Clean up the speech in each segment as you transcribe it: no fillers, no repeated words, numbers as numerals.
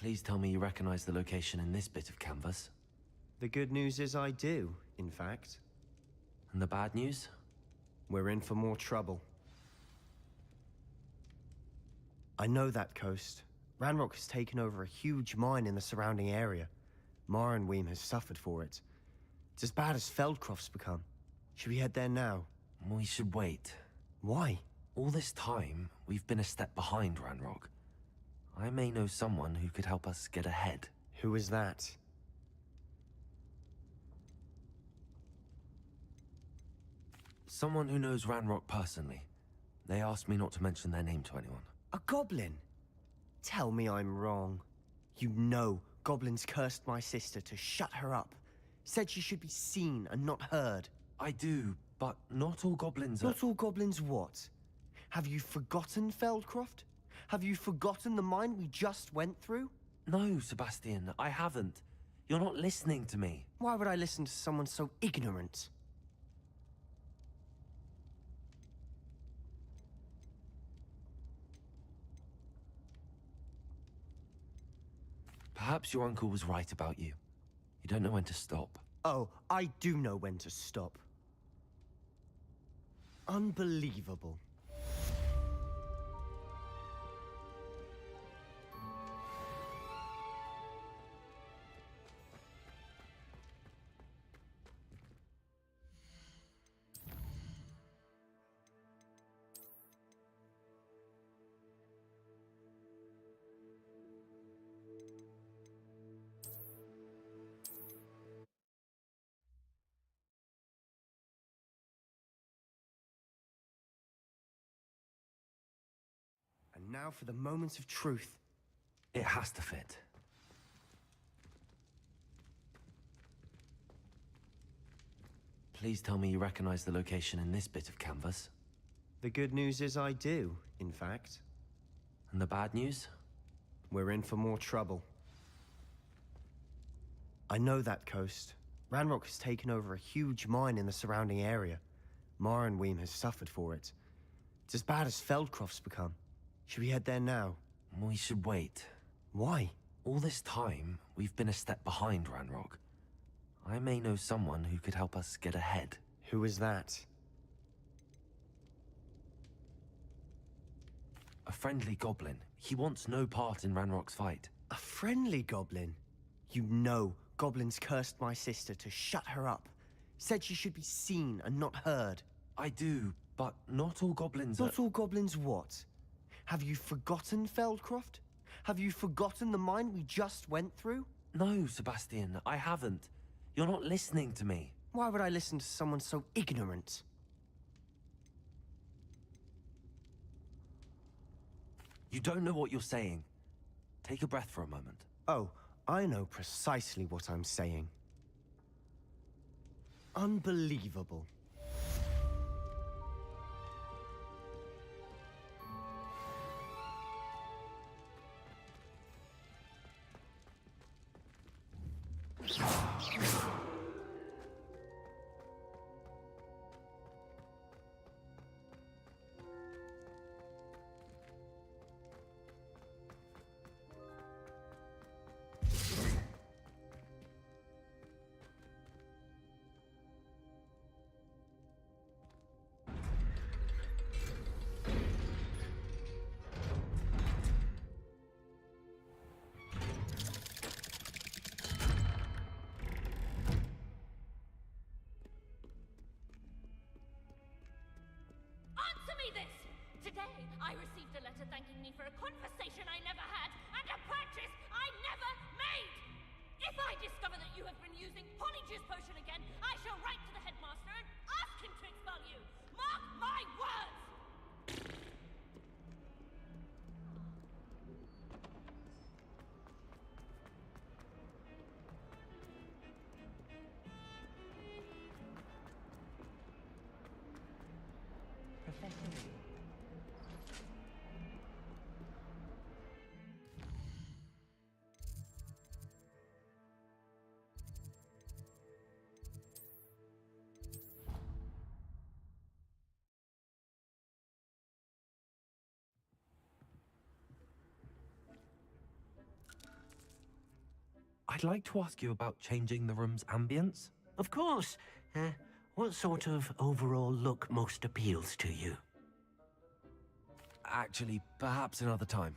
Please tell me you recognize the location in this bit of canvas. The good news is I do, in fact. And the bad news? We're in for more trouble. I know that coast. Ranrock has taken over a huge mine in the surrounding area. Marenweem has suffered for it. It's as bad as Feldcroft's become. Should we head there now? We should wait. Why? All this time, we've been a step behind Ranrock. I may know someone who could help us get ahead. Who is that? Someone who knows Ranrock personally. They asked me not to mention their name to anyone. A goblin? Tell me I'm wrong. You know goblins cursed my sister to shut her up. Said she should be seen and not heard. I do, but not all goblins are— Not all goblins what? Have you forgotten Feldcroft? Have you forgotten the mine we just went through? No, Sebastian, I haven't. You're not listening to me. Why would I listen to someone so ignorant? Perhaps your uncle was right about you. You don't know when to stop. Oh, I do know when to stop. Unbelievable. And now for the moments of truth. It has to fit. Please tell me you recognize the location in this bit of canvas. The good news is I do, in fact. And the bad news? We're in for more trouble. I know that coast. Ranrock has taken over a huge mine in the surrounding area. Marenweem has suffered for it. It's as bad as Feldcroft's become. Should we head there now? We should wait. Why? All this time, we've been a step behind Ranrock. I may know someone who could help us get ahead. Who is that? A friendly goblin. He wants no part in Ranrock's fight. A friendly goblin? You know goblins cursed my sister to shut her up. Said she should be seen and not heard. I do, but not all goblins are— Not all goblins what? Have you forgotten Feldcroft? Have you forgotten the mine we just went through? No, Sebastian, I haven't. You're not listening to me. Why would I listen to someone so ignorant? You don't know what you're saying. Take a breath for a moment. Oh, I know precisely what I'm saying. Unbelievable. Today, I received a letter thanking me for a conversation I never had and a purchase I never made! If I discover that you have been using Polyjuice Potion again, I shall write to the headmaster and ask him to expel you! Mark my words! I'd like to ask you about changing the room's ambience. Of course. What sort of overall look most appeals to you? Actually, perhaps another time.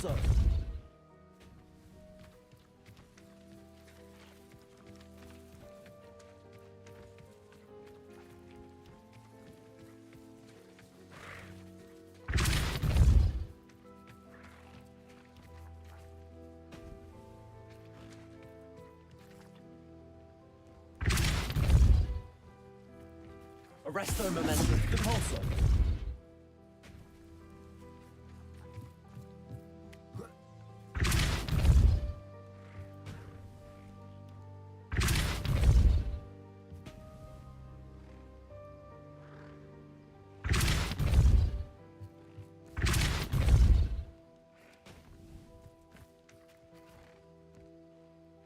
Repulsor! Arresto momentum. Repulsor!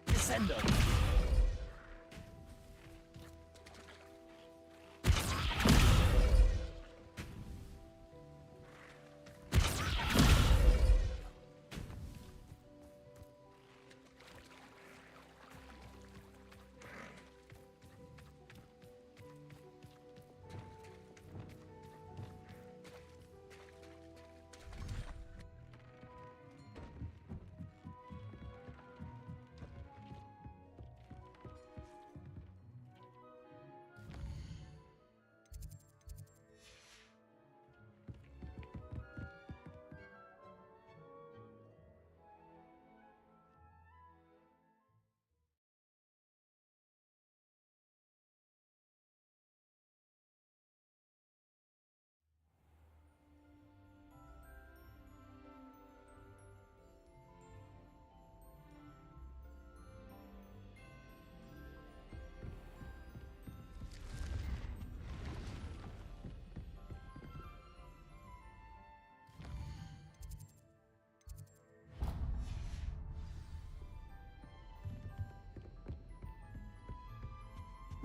Descendo!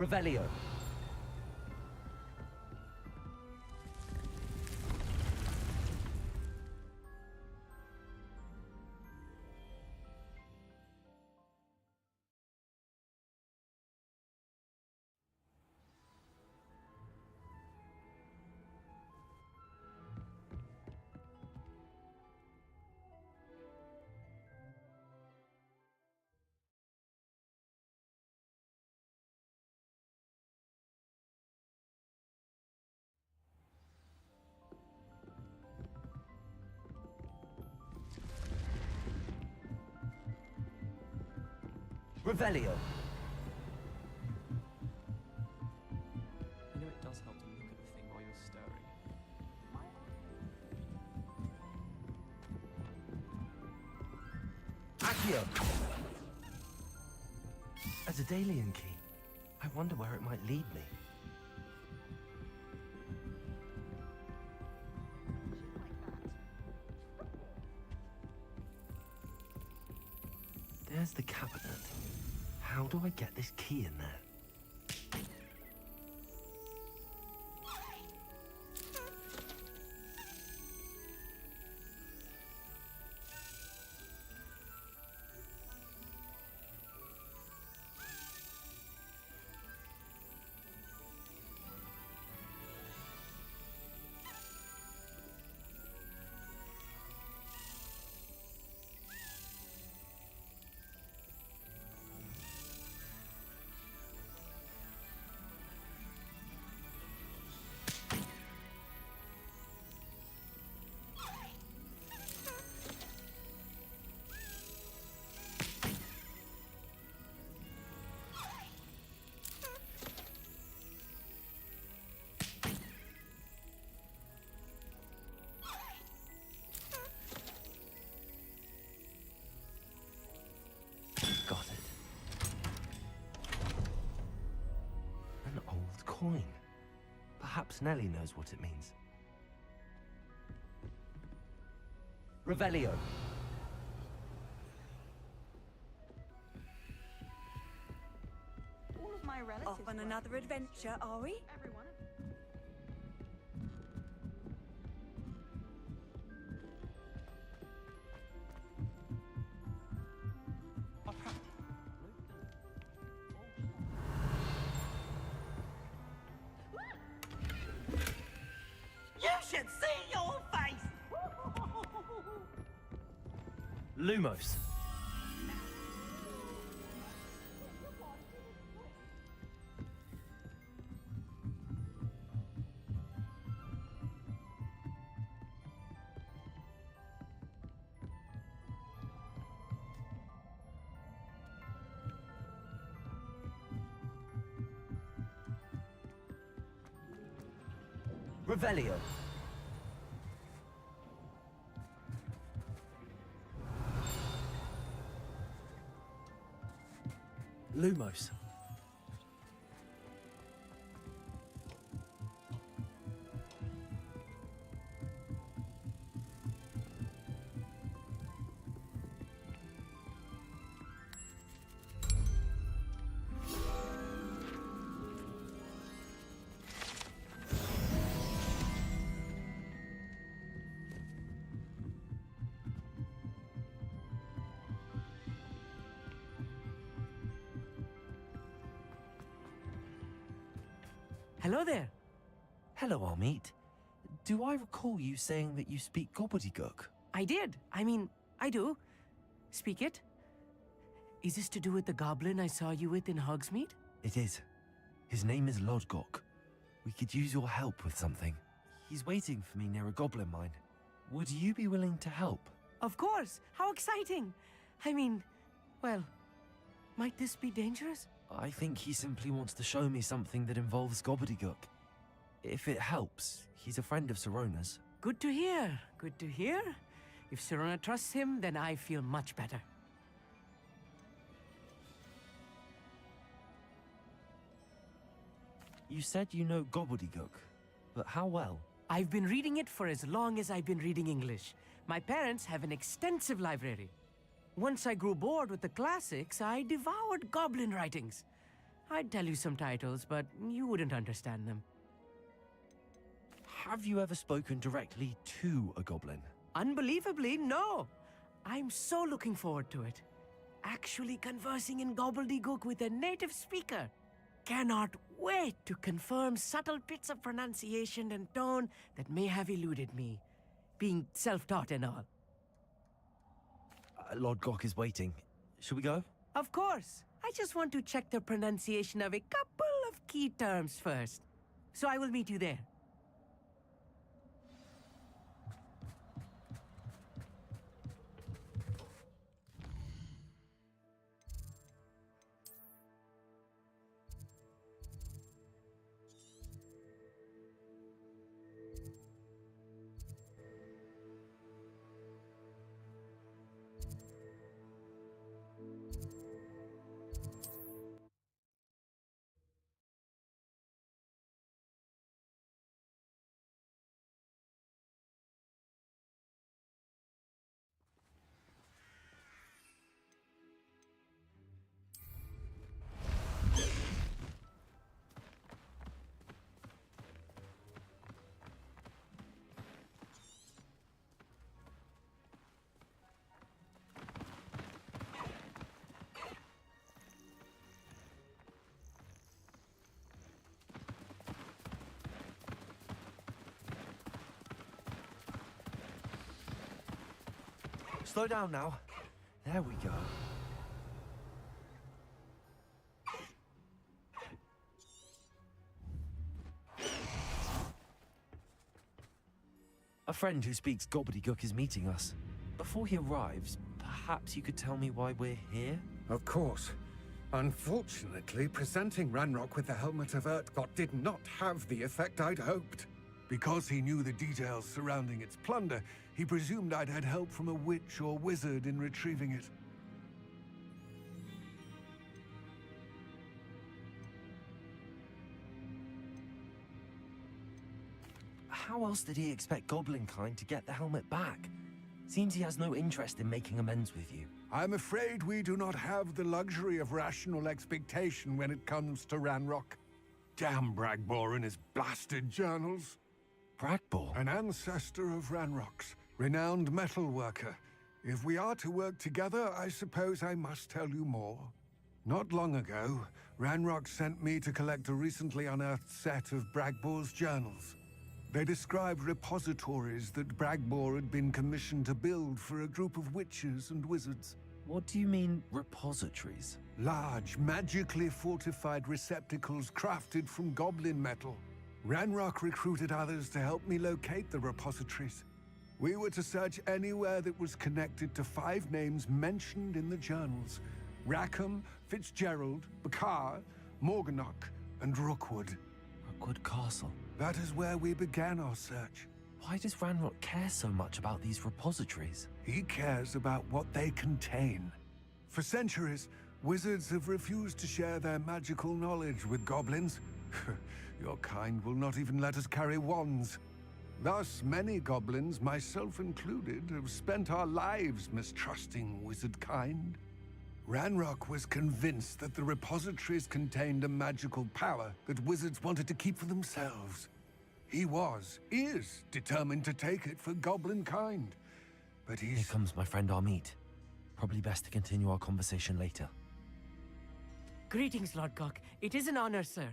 Revelio. Revelio. You know it does help to look at the thing while you're stirring. Accio. A Daedalian key. I wonder where it might lead me. There's the cabinet. How do I get this key in there? Got it. An old coin. Perhaps Nellie knows what it means. Revelio. All of my relatives. Off on another adventure, are we? Everyone. You should see your face! Lumos. Revelio. Lumos. Hello there. Hello, Amit. Do I recall you saying that you speak gobbledygook? I did. I mean, I do. Speak it. Is this to do with the goblin I saw you with in Hogsmeade? It is. His name is Lodgok. We could use your help with something. He's waiting for me near a goblin mine. Would you be willing to help? Of course. How exciting. I mean, well, might this be dangerous? I think he simply wants to show me something that involves gobbledygook. If it helps, he's a friend of Sirona's. Good to hear. Good to hear. If Sirona trusts him, then I feel much better. You said you know gobbledygook, but how well? I've been reading it for as long as I've been reading English. My parents have an extensive library. Once I grew bored with the classics, I devoured goblin writings. I'd tell you some titles, but you wouldn't understand them. Have you ever spoken directly to a goblin? Unbelievably, no. I'm so looking forward to it. Actually conversing in gobbledygook with a native speaker. Cannot wait to confirm subtle bits of pronunciation and tone that may have eluded me, being self-taught and all. Lodgok is waiting. Should we go? Of course. I just want to check the pronunciation of a couple of key terms first. So I will meet you there. Slow down now. There we go. A friend who speaks gobbledygook is meeting us. Before he arrives, perhaps you could tell me why we're here? Of course. Unfortunately, presenting Ranrock with the Helmet of Urtkot did not have the effect I'd hoped. Because he knew the details surrounding its plunder, he presumed I'd had help from a witch or wizard in retrieving it. How else did he expect Goblinkind to get the helmet back? Seems he has no interest in making amends with you. I'm afraid we do not have the luxury of rational expectation when it comes to Ranrock. Damn Bragbor and his blasted journals. Bragbor? An ancestor of Ranrock's, renowned metalworker. If we are to work together, I suppose I must tell you more. Not long ago, Ranrock sent me to collect a recently unearthed set of Bragbor's journals. They described repositories that Bragbor had been commissioned to build for a group of witches and wizards. What do you mean, repositories? Large, magically fortified receptacles crafted from goblin metal. Ranrock recruited others to help me locate the repositories. We were to search anywhere that was connected to 5 names mentioned in the journals: Rackham, Fitzgerald, Bakar, Morganach, and Rookwood. Rookwood Castle. That is where we began our search. Why does Ranrock care so much about these repositories? He cares about what they contain. For centuries, wizards have refused to share their magical knowledge with goblins. Your kind will not even let us carry wands. Thus, many goblins, myself included, have spent our lives mistrusting wizard kind. Ranrock was convinced that the repositories contained a magical power that wizards wanted to keep for themselves. He is determined to take it for goblin kind. But Here comes my friend Amit. Probably best to continue our conversation later. Greetings, Lord Gok. It is an honor, sir.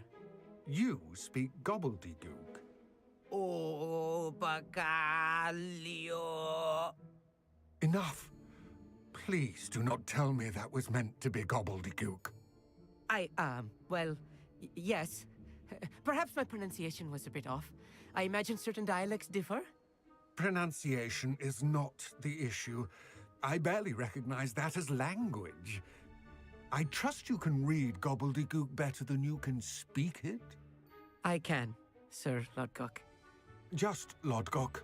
You speak gobbledygook. Oh, Bacalio. Enough. Please do not tell me that was meant to be gobbledygook. Yes. Perhaps my pronunciation was a bit off. I imagine certain dialects differ. Pronunciation is not the issue. I barely recognize that as language. I trust you can read gobbledygook better than you can speak it? I can, Sir Lodgok. Just Lodgok.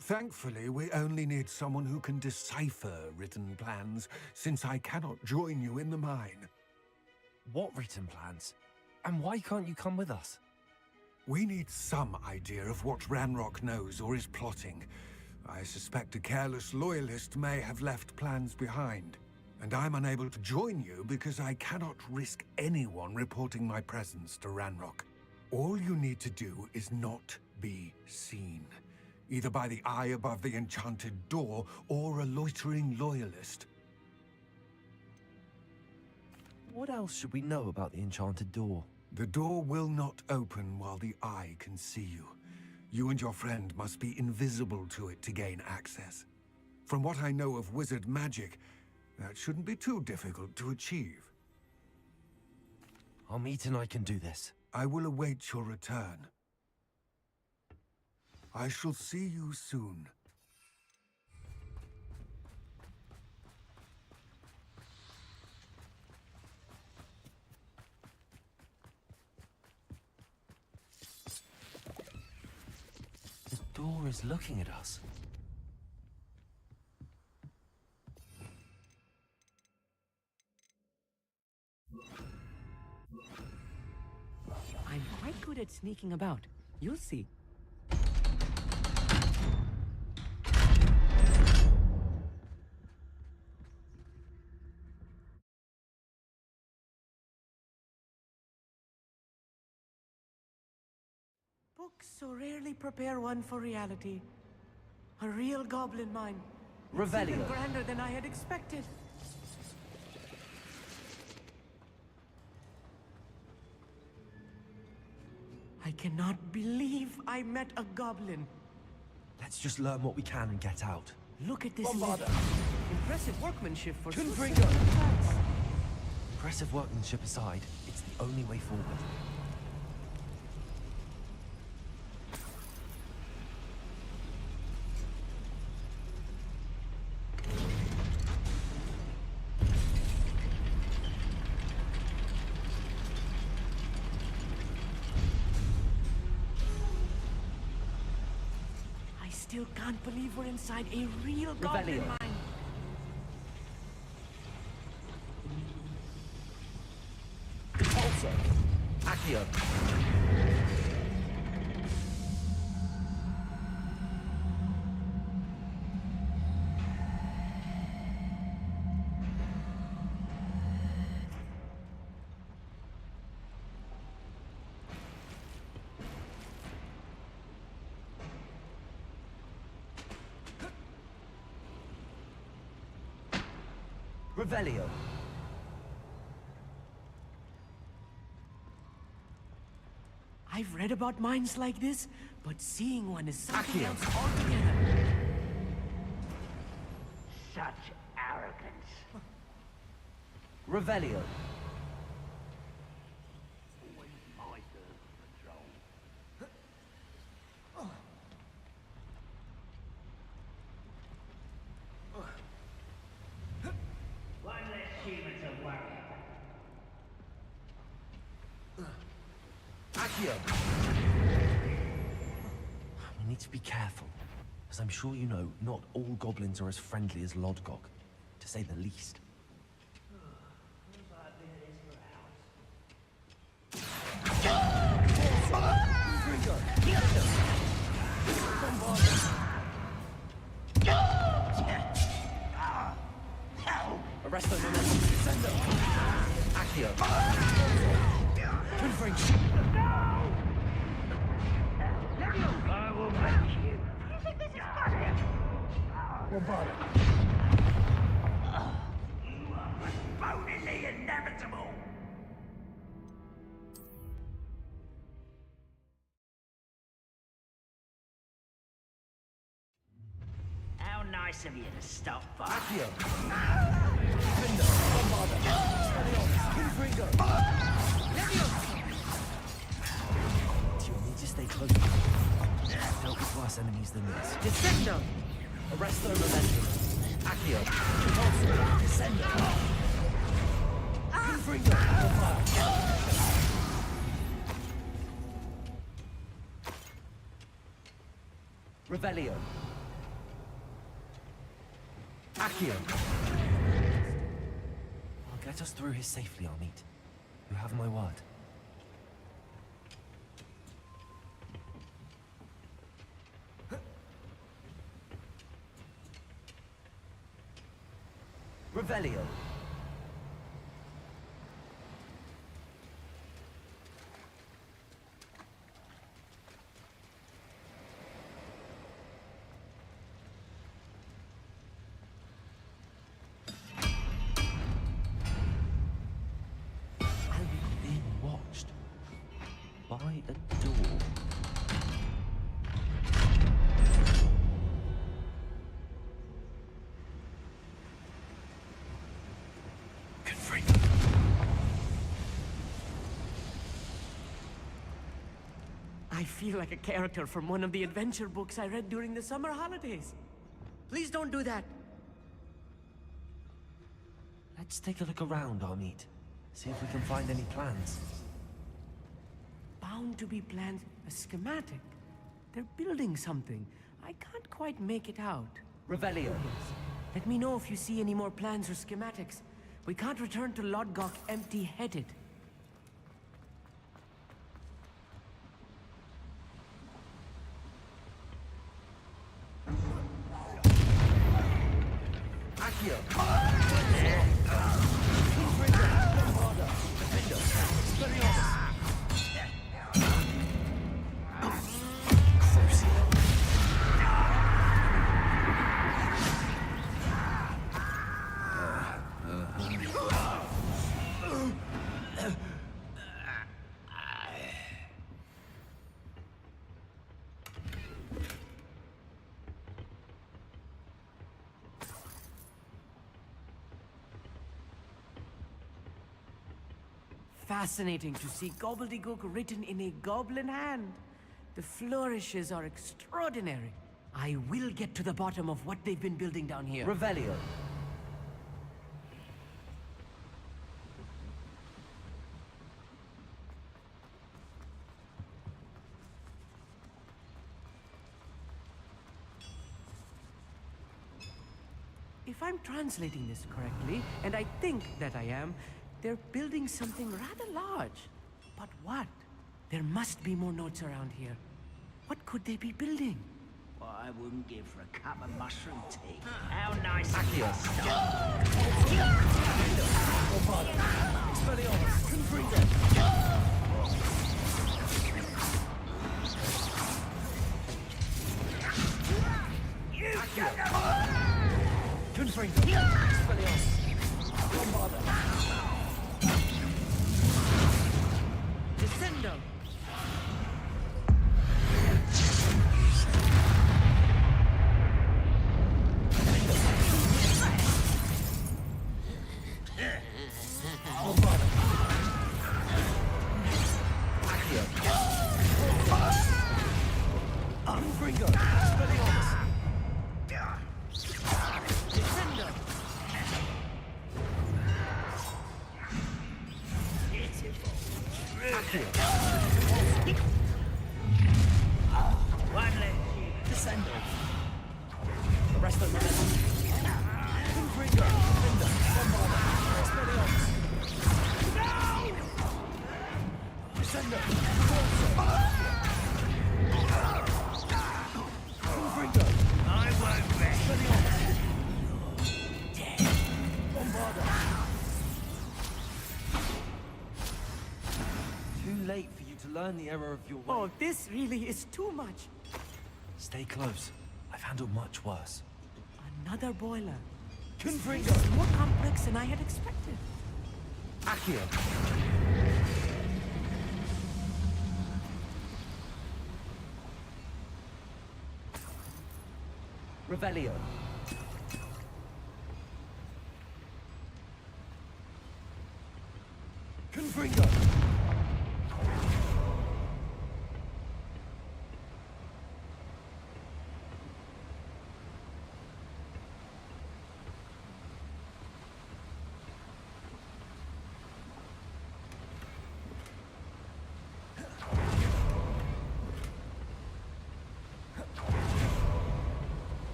Thankfully, we only need someone who can decipher written plans, since I cannot join you in the mine. What written plans? And why can't you come with us? We need some idea of what Ranrock knows or is plotting. I suspect a careless loyalist may have left plans behind. And I'm unable to join you because I cannot risk anyone reporting my presence to Ranrock. All you need to do is not be seen, either by the eye above the enchanted door or a loitering loyalist. What else should we know about the enchanted door? The door will not open while the eye can see you. You and your friend must be invisible to it to gain access. From what I know of wizard magic, that shouldn't be too difficult to achieve. Amit and I can do this. I will await your return. I shall see you soon. The door is looking at us. I'm quite good at sneaking about. You'll see. Books so rarely prepare one for reality. A real goblin mine. It's even Revelio. grander than I had expected. I cannot believe I met a goblin. Let's just learn what we can and get out. Look at this Bombarda. lift. Impressive workmanship for so Confringo. small a class. Impressive workmanship aside, it's the only way forward. I still can't believe we're inside a real goblin Revelio. mine. Pulsar. Accio. Revelio. I've read about mines like this, but seeing one is something Accio. else altogether. Such arrogance. Revelio. One less human to worry about. Accio. We need to be careful. As I'm sure you know, not all goblins are as friendly as Lodgok, to say the least. Arresto momentum. Sendo. Accio. Confring. I will make you. You think this is funny? What about it? You are postponing the inevitable. How nice of you to stop by. Accio. Findo. Bombarda. Expelliarmus. Confringo. You'll need to stay close. Dealt with worse enemies than this. Descendo! Arresto momentum. Accio. Convulso. Descendo. Confringo. Bombarda. Revelio. Accio. I'll get us through here safely, Amit. You have my word. Revelio. I'm being watched. By a door. Confring. I feel like a character from one of the adventure books I read during the summer holidays. Please don't do that. Let's take a look around, Amit. See if we can find any plans. Bound to be plans. A schematic. They're building something. I can't quite make it out. Revelio. Let me know if you see any more plans or schematics. We can't return to Lodgok empty-headed. Accio. Confringo. Bombarda. Findo. Expelliarmus. Fascinating to see gobbledygook written in a goblin hand. The flourishes are extraordinary. I will get to the bottom of what they've been building down here. Revelio. If I'm translating this correctly, and I think that I am, they're building something rather large. But what? There must be more notes around here. What could they be building? What I wouldn't give for a cup of mushroom tea. How nice of you Accio. to stop. Bombarda. Expelliarmus. Confringo. Confringo. Expelliarmus. Bombarda. Descendo! Accio. Confringo. Expelliarmus. Defender. Accio. One leg. Descendo. Arresto momentum. Confringo. Defender. Bombarda. Expelliarmus. Descendo. Confringo. I won't rest. Bombarda. Too late for you to learn the error of your way. Oh, this really is too much. Stay close. I've handled much worse. Another boiler. Confringo. This is more complex than I had expected. Accio. Revelio. Confringo.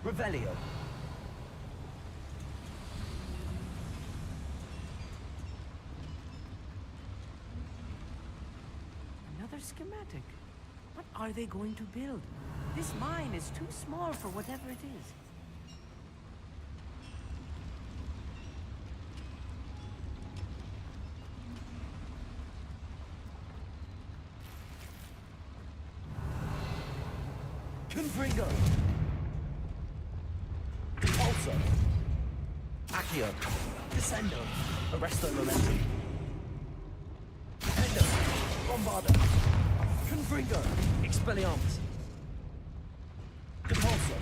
Revelio. Another schematic. What are they going to build? This mine is too small for whatever it is. Confringo. Alta. Accio. Descendo. Arresto momentum. Defender. Bombarda. Confringo. Expelliarmus. Compulso.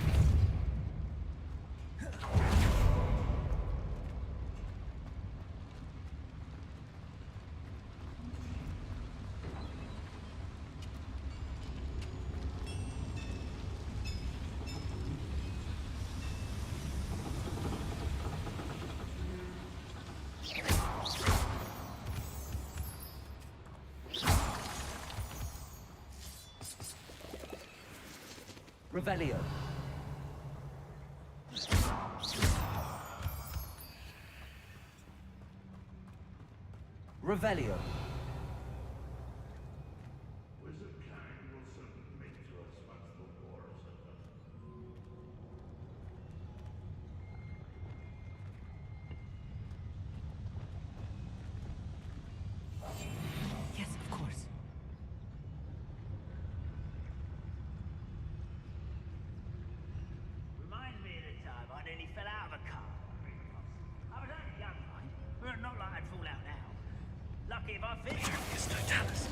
Revelio. Revelio. Yes, of course. Reminds me of the time I nearly fell out of a car. I was only young, mind, but not like I'd fall out now. Lucky if I fit. It's Totalis.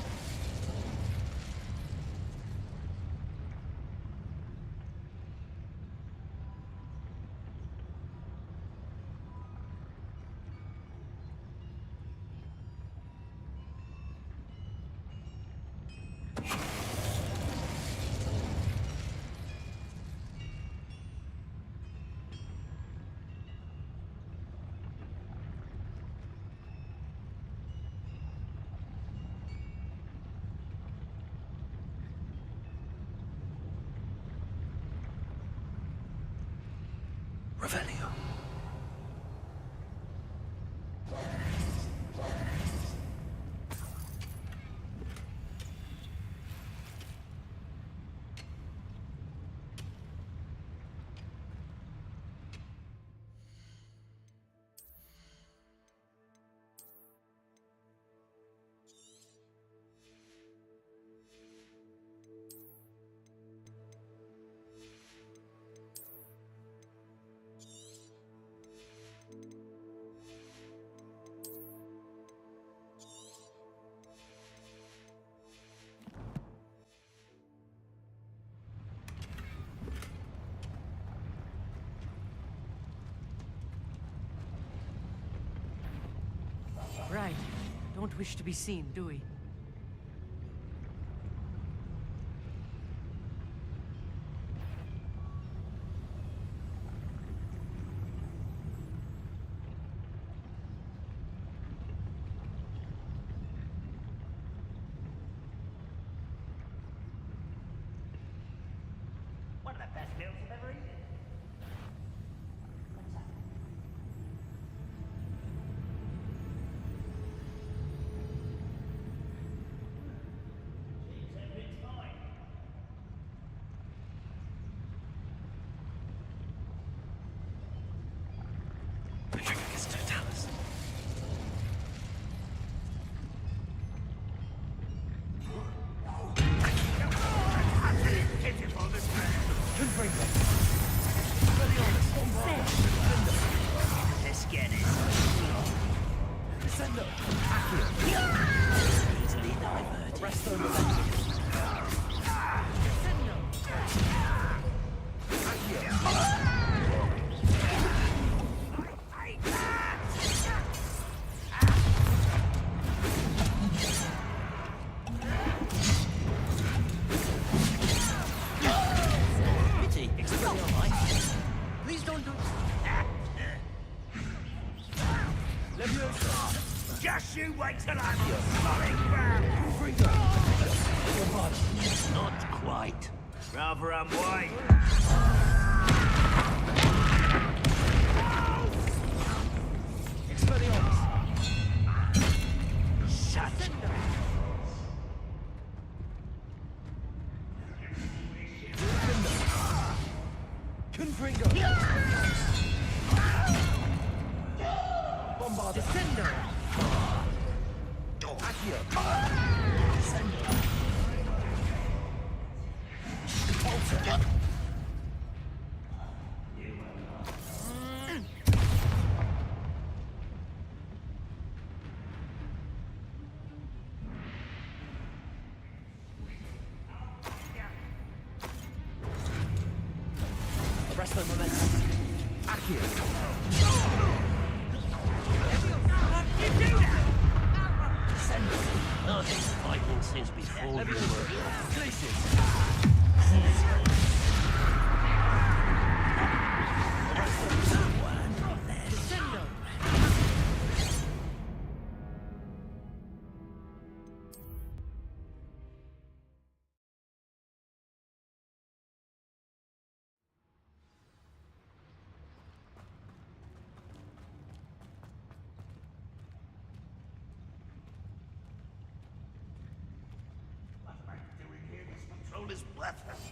Revelio. don't wish to be seen, do we? One of the best meals I've ever eaten. It's totalis. Let's get it. Descendo. Easily diverted. Arresto momentum. Pity. Expelliarmus. Please don't do Leviosa. Just you wait till I'm your solid ground. Confringo. Bombardment. Not quite. Rather unwise. Expelliarmus. Shut. Confringo. Bombardment. Descendo! Accio. Descendo. Alta. Arresto momentum. Accio. Descendo. I've been fighting since before you were. Places. Descendo! What am I doing here? This patrol is worthless.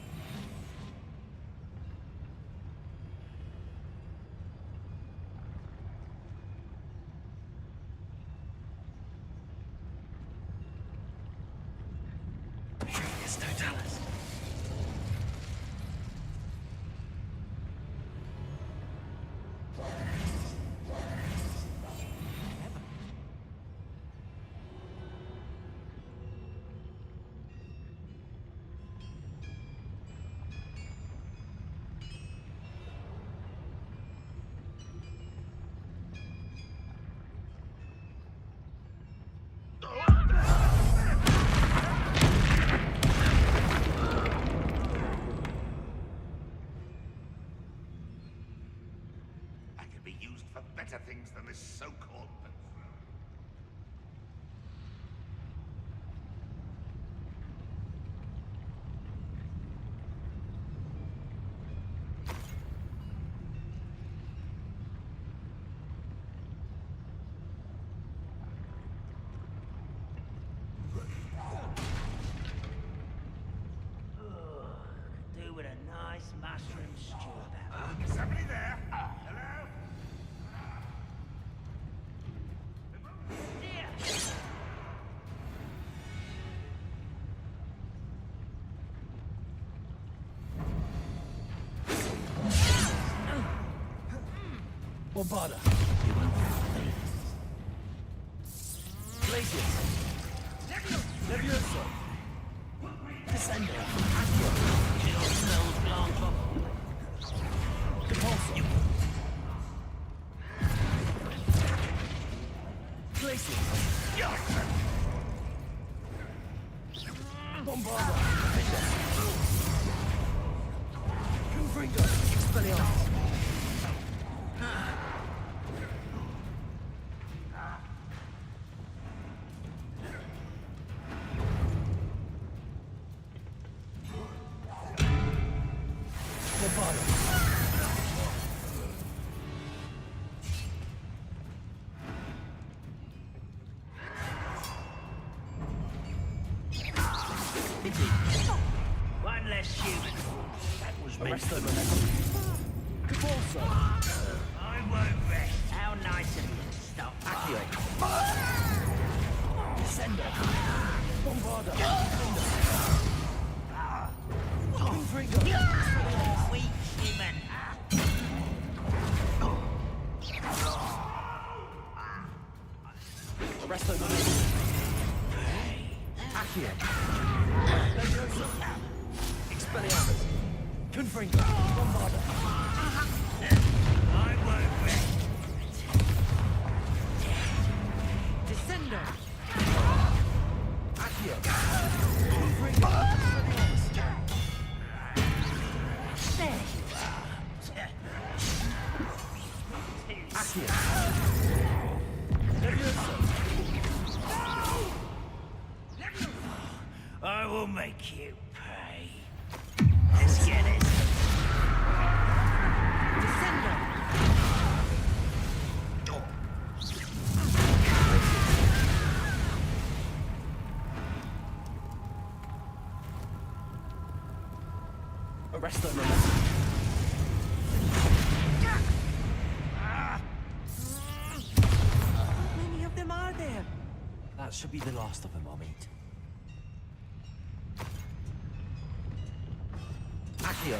It's totalis. I could be used for better things than this so-called patrol. Could do with a nice mushroom stew. Somebody there? Hello? Bombarda. Places. Leviosa. Descendo. Accio. Your spells belong to Depulso. Places. One less human. That was meant Arrest for them. me. I won't rest. How nice of you to stop. Accio. Descender. Bombarder. Weak human. Arrest them. Accio. Expelliarmus. Confringo. Bombarder. I won't rest. Descender. Accio. Confringo. Expelliarmus. There you are. Accio. I will make you pay. Let's get it. Descender. Arrest them. How many of them are there? That should be the last of them, I'll meet. Accio.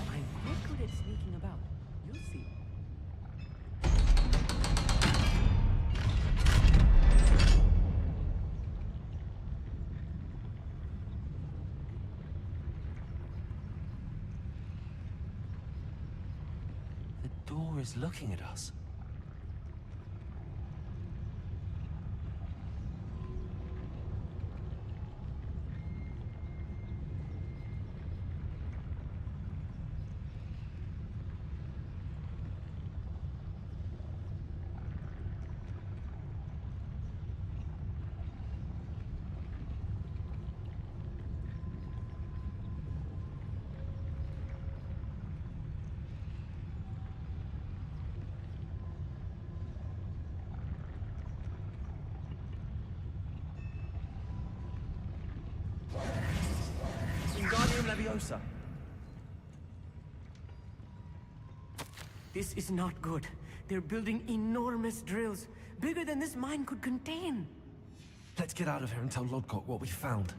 I'm quite good at sneaking about. You'll see. The door is looking at us. Wingardium Leviosa. This is not good. They're building enormous drills, bigger than this mine could contain. Let's get out of here and tell Lodgok what we found.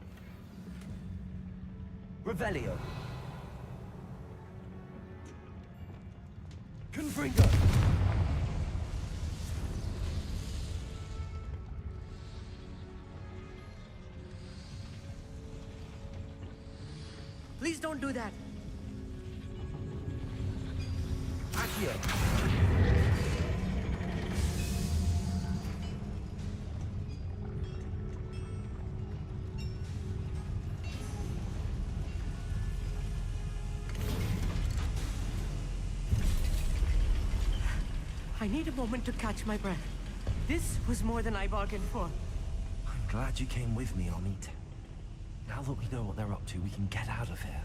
Revelio. Confringo. Please don't do that. Accio. I need a moment to catch my breath. This was more than I bargained for. I'm glad you came with me, Amit. Now that we know what they're up to, we can get out of here.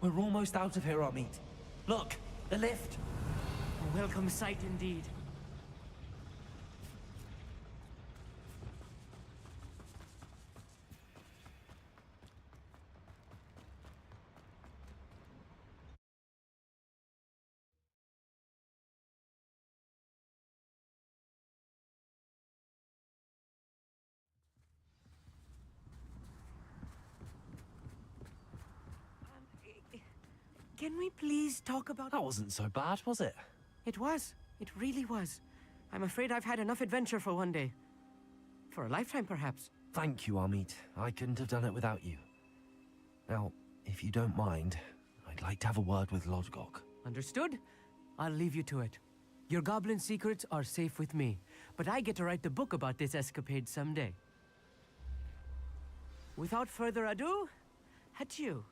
We're almost out of here, Amit. Look, the lift. A welcome sight indeed. Can we please talk about... That wasn't so bad, was it? It was. It really was. I'm afraid I've had enough adventure for one day. For a lifetime, perhaps. Thank you, Amit. I couldn't have done it without you. Now, if you don't mind, I'd like to have a word with Lodgok. Understood? I'll leave you to it. Your goblin secrets are safe with me, but I get to write the book about this escapade someday. Without further ado, adieu.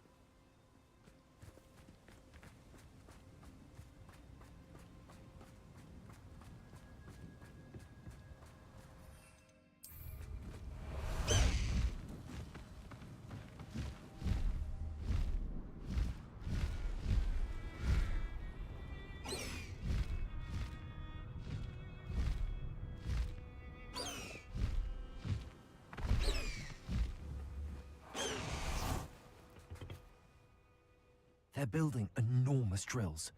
They're building enormous drills.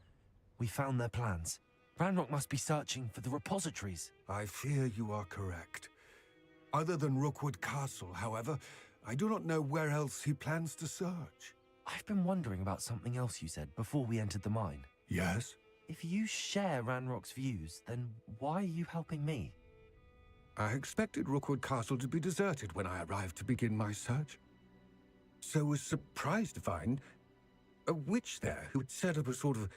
We found their plans. Ranrock must be searching for the repositories. I fear you are correct. Other than Rookwood Castle, however, I do not know where else he plans to search. I've been wondering about something else you said before we entered the mine. Yes? If you share Ranrock's views, then why are you helping me? I expected Rookwood Castle to be deserted when I arrived to begin my search. So was surprised to find a witch there who had set up a sort of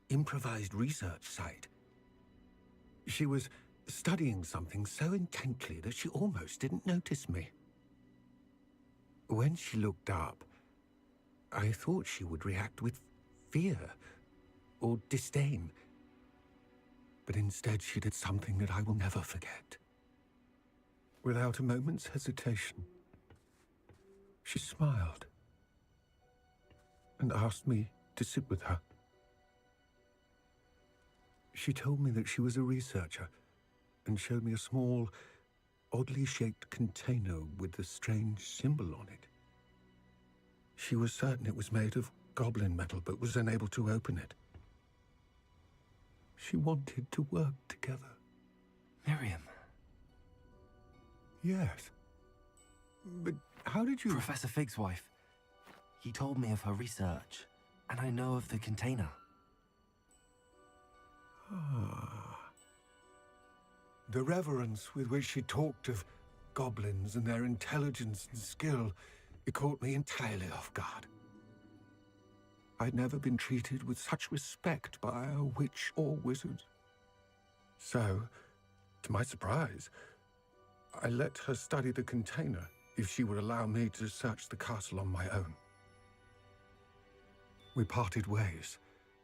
improvised research site. She was studying something so intently that she almost didn't notice me. When she looked up, I thought she would react with fear or disdain. But instead she did something that I will never forget. Without a moment's hesitation, she smiled and asked me to sit with her. She told me that she was a researcher and showed me a small, oddly shaped container with a strange symbol on it. She was certain it was made of goblin metal, but was unable to open it. She wanted to work together. Miriam. Yes. But how did you... Professor Fig's wife. He told me of her research, and I know of the container. The reverence with which she talked of goblins and their intelligence and skill, it caught me entirely off guard. I'd never been treated with such respect by a witch or wizard. So, to my surprise, I let her study the container if she would allow me to search the castle on my own. We parted ways,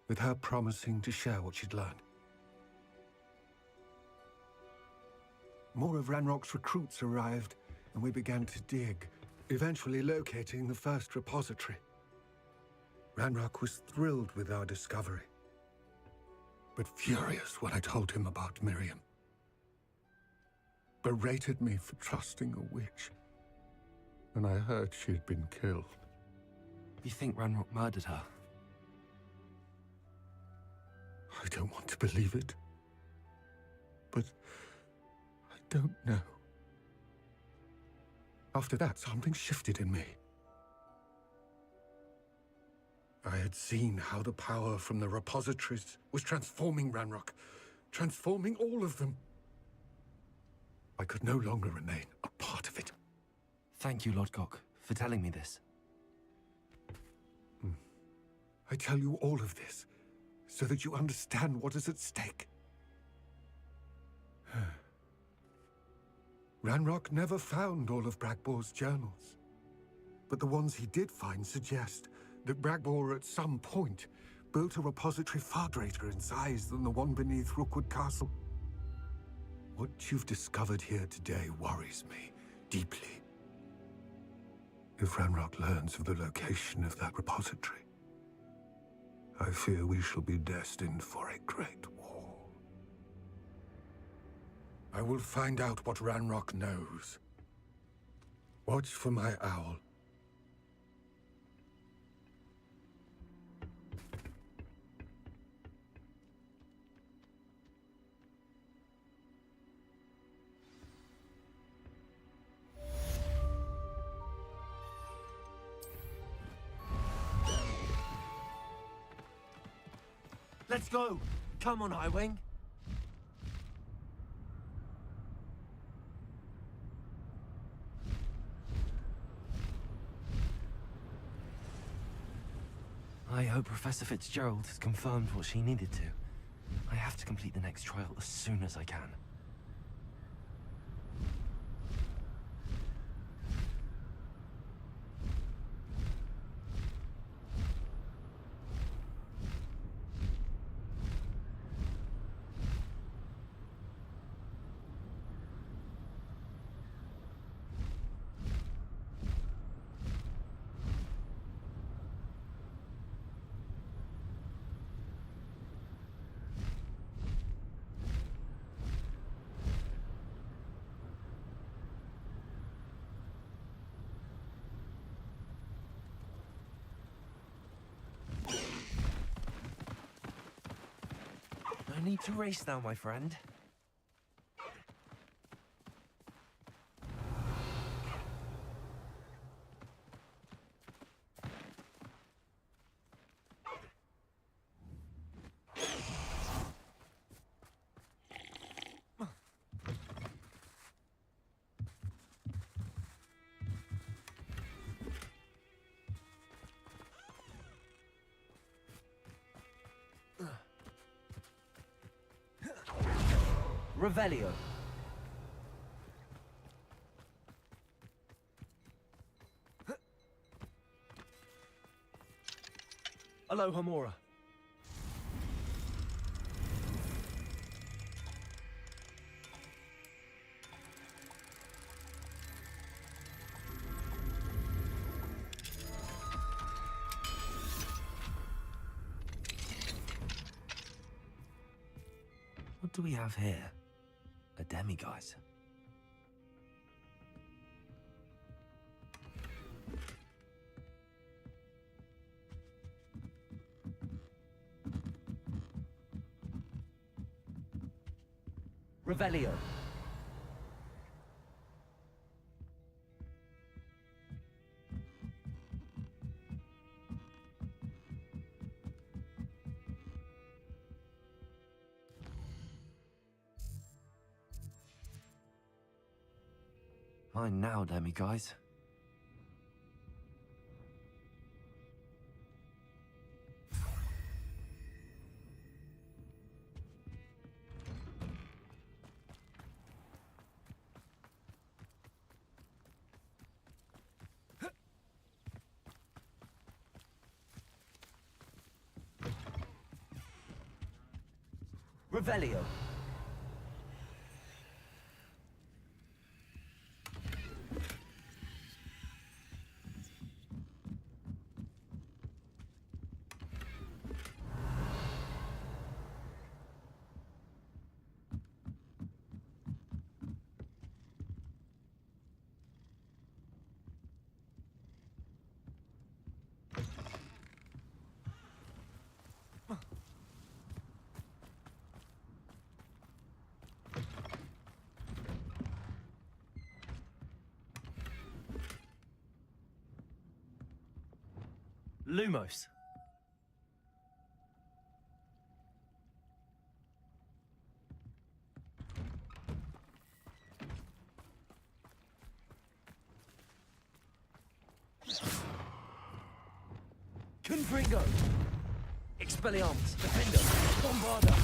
with her promising to share what she'd learned. More of Ranrock's recruits arrived, and we began to dig, eventually locating the first repository. Ranrock was thrilled with our discovery, but furious when I told him about Miriam. Berated me for trusting a witch, and I heard she had been killed. You think Ranrock murdered her? I don't want to believe it, but I don't know. After that, something shifted in me. I had seen how the power from the repositories was transforming Ranrock, transforming all of them. I could no longer remain a part of it. Thank you, Lodgok, for telling me this. I tell you all of this so that you understand what is at stake. Ranrock never found all of Bragbor's journals, but the ones he did find suggest that Bragbor at some point built a repository far greater in size than the one beneath Rookwood Castle. What you've discovered here today worries me deeply. If Ranrock learns of the location of that repository, I fear we shall be destined for a great war. I will find out what Ranrock knows. Watch for my owl. Let's go! Come on, Highwing. I hope Professor Fitzgerald has confirmed what she needed to. I have to complete the next trial as soon as I can. No need to race now, my friend. Revelio. Aloha Mora. What do we have here? A demiguise. Revelio. Mine now, demiguise. Revelio. Lumos. Confringo. Expelliarmus. Defender. Bombarda.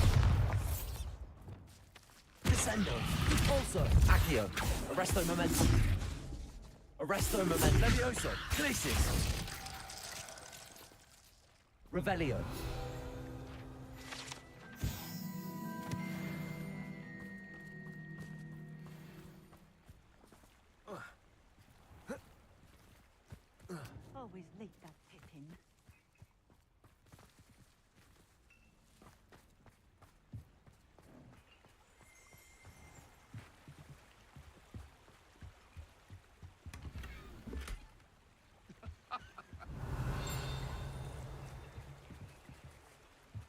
Descendo. Repulsor. Accio. Arresto Momentum. Arresto Momentum. Levioso. Glacis. Revelio. Always late, that Pippin.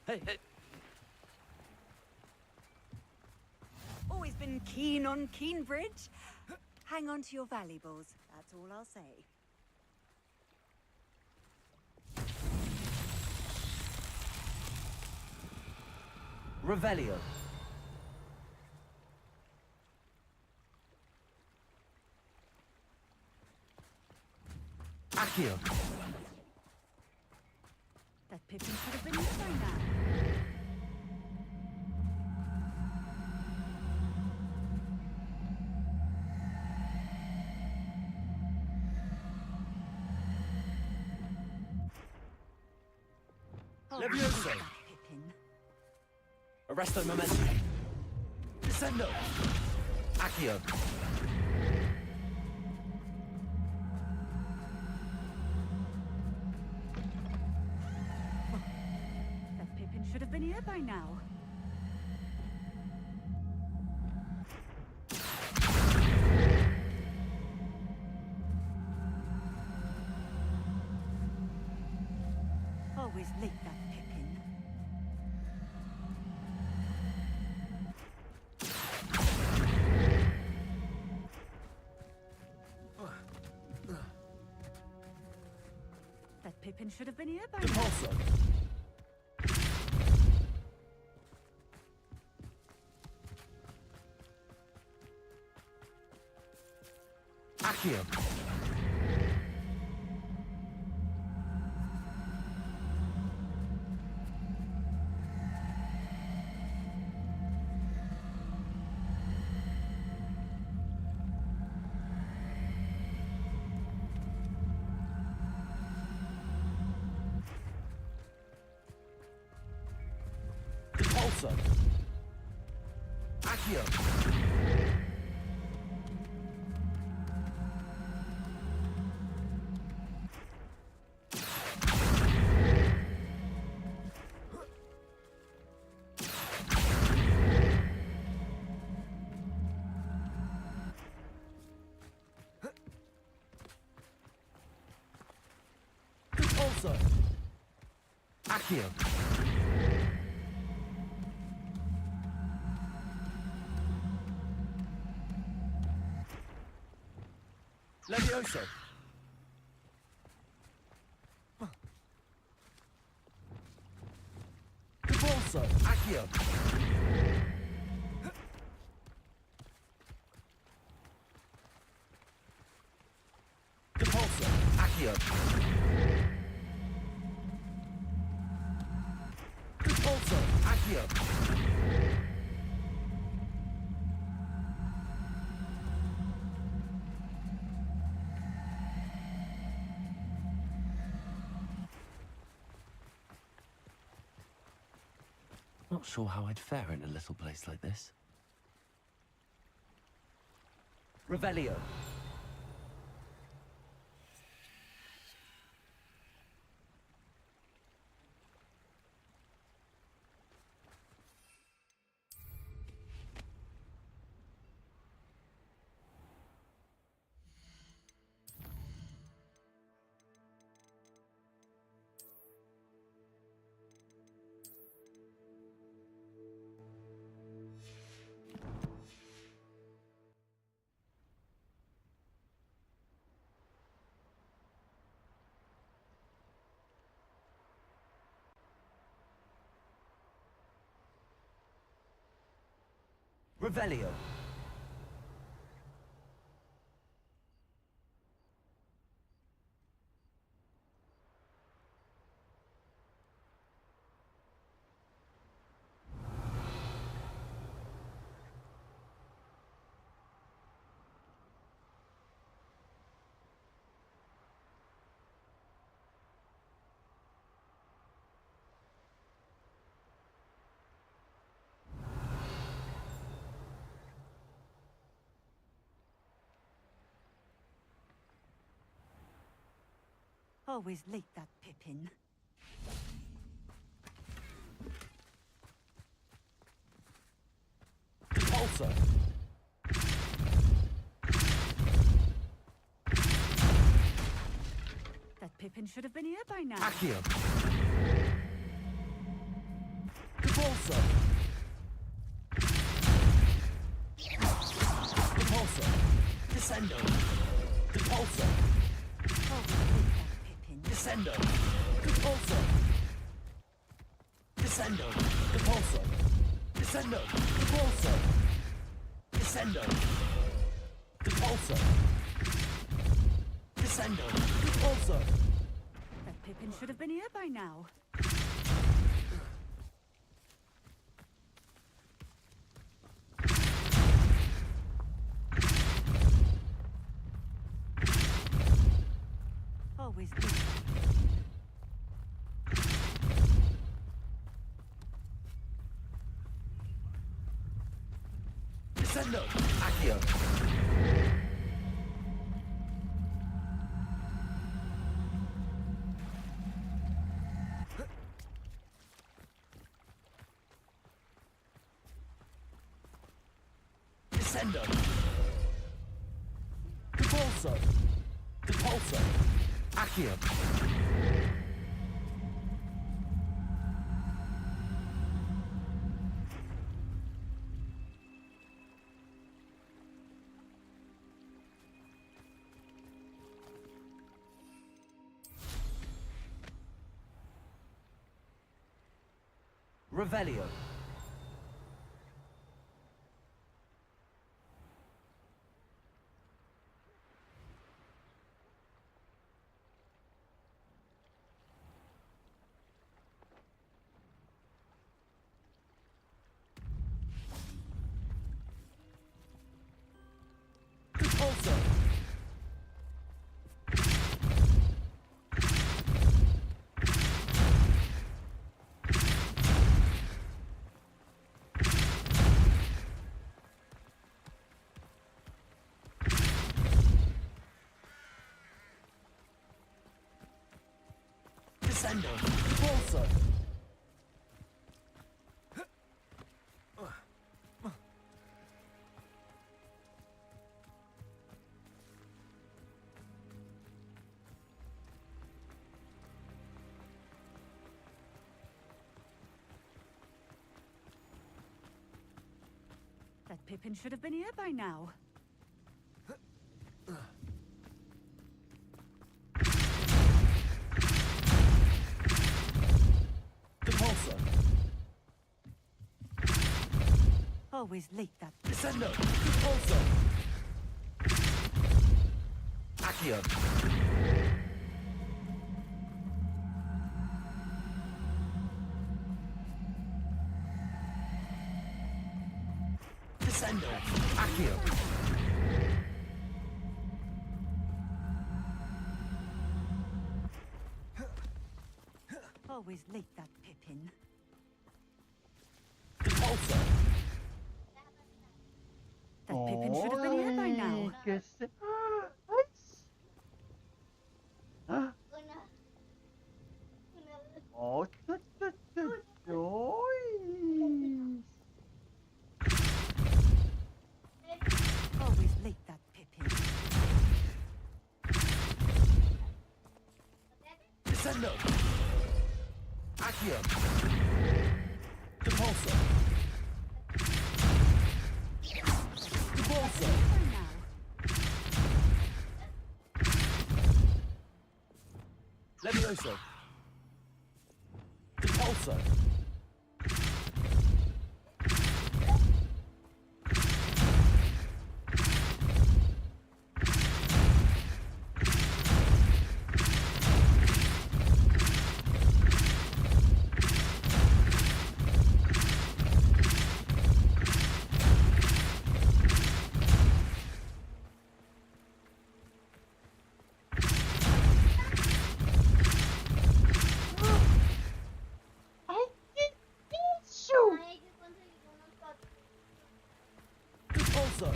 Hey. Always been keen on Keenbridge. Hang on to your valuables, that's all I'll say. Revelio. Accio. That Pippin should have been here by now. Levioso. That Pippin. Arresto momentum. Descendo. Accio. That Pippin should have been here by now. Always late, that Pippin. That Pippin should have been here by now. Impulso. Accio. Impulso. Accio. Impulso. Accio. Levioso. Impulso. Accio. Impulso. Accio. Impulso. Accio. Not sure how I'd fare in a little place like this. Revelio. Revelio. Always late, that Pippin. Impulso. That Pippin should have been here by now. Accio. Impulso. Impulso. Descendo. Impulso. Always late, that Pippin. Descendo. Impulso. Descendo. Impulso. Descendo! Repulso! Descendo! Repulso! Descendo! Repulso! That Pippin should have been here by now. Always do. Descendo! Accio! Descendo! Repulso! Repulso! Accio! Revelio. Repulso. Descendo. Repulso. That Pippin should have been here by now. Repulso. Always late, that. Descendo. Repulso. Accio. Descendo. Accio. Always late, that Pippin. Repulso. That Pippin should have been here by now. Que se... Ah. Oh, Always late, that Pippin. Descendo. Accio. Repulso. Repulso. By now. Levioso. Repulso. Repulso.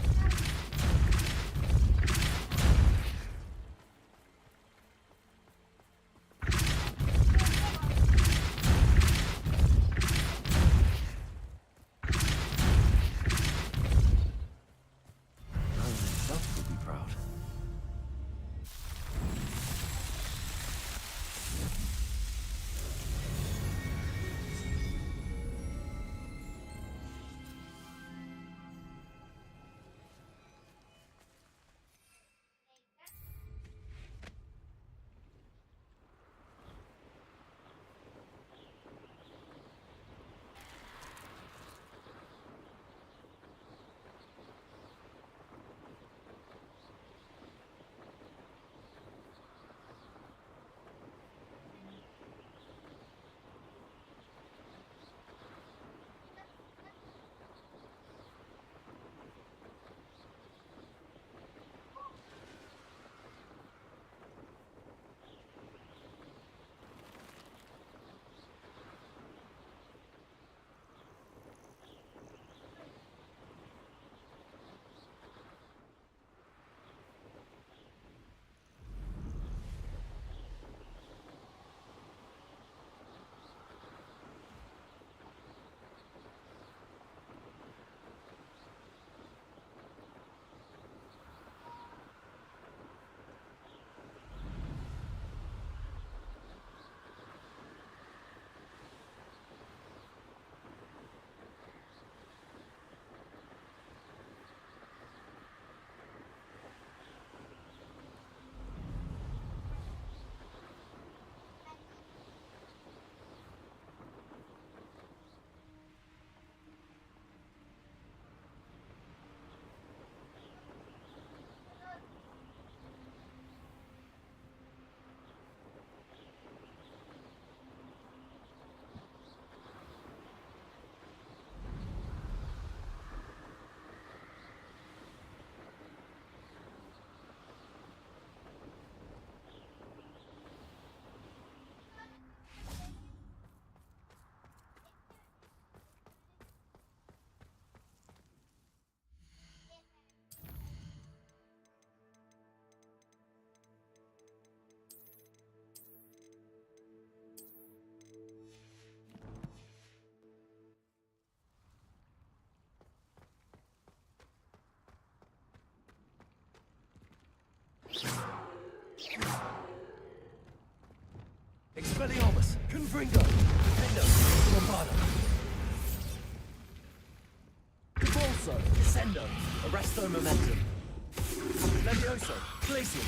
Yourself will be proud. Expelliarmus, Confringo, Defendo, Bombado. Convulso, Descendo, Arresto Momentum. Levioso, Glacius.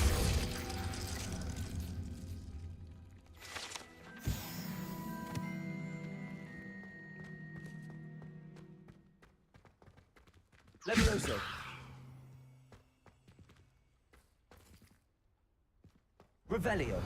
Levioso. Revelio.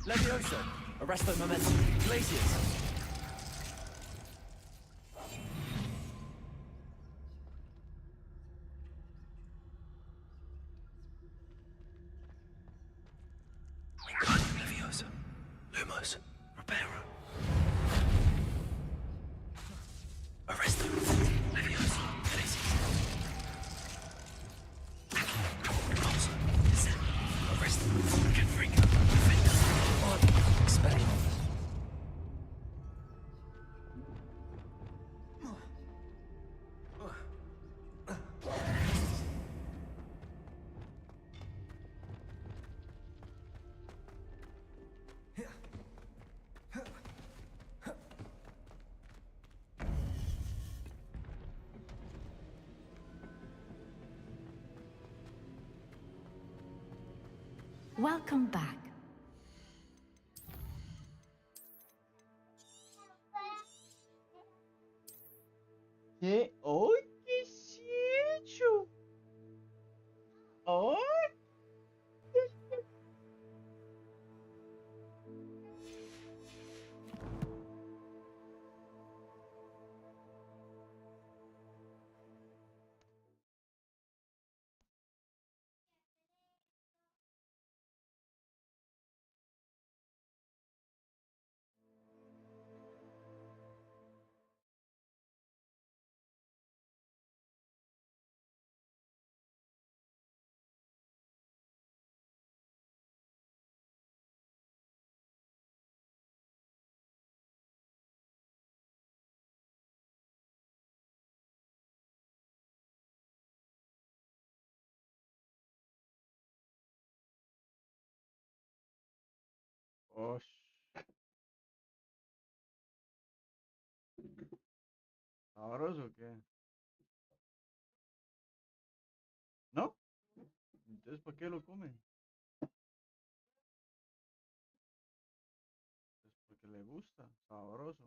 Levioso, Arresto Momentum, Glacius. Levioso, Lumos, Reparo. Arresto, Levioso, Glacius. Convulso, Descendo, Arresto, Confringo, Defendo, Expelliarmus. Welcome back. ¿Qué? ¡Ay, qué sitio! ¡Ay! Osh. ¿Sabroso o qué? ¿No? Entonces, ¿para qué lo comen? Pues porque le gusta, sabroso.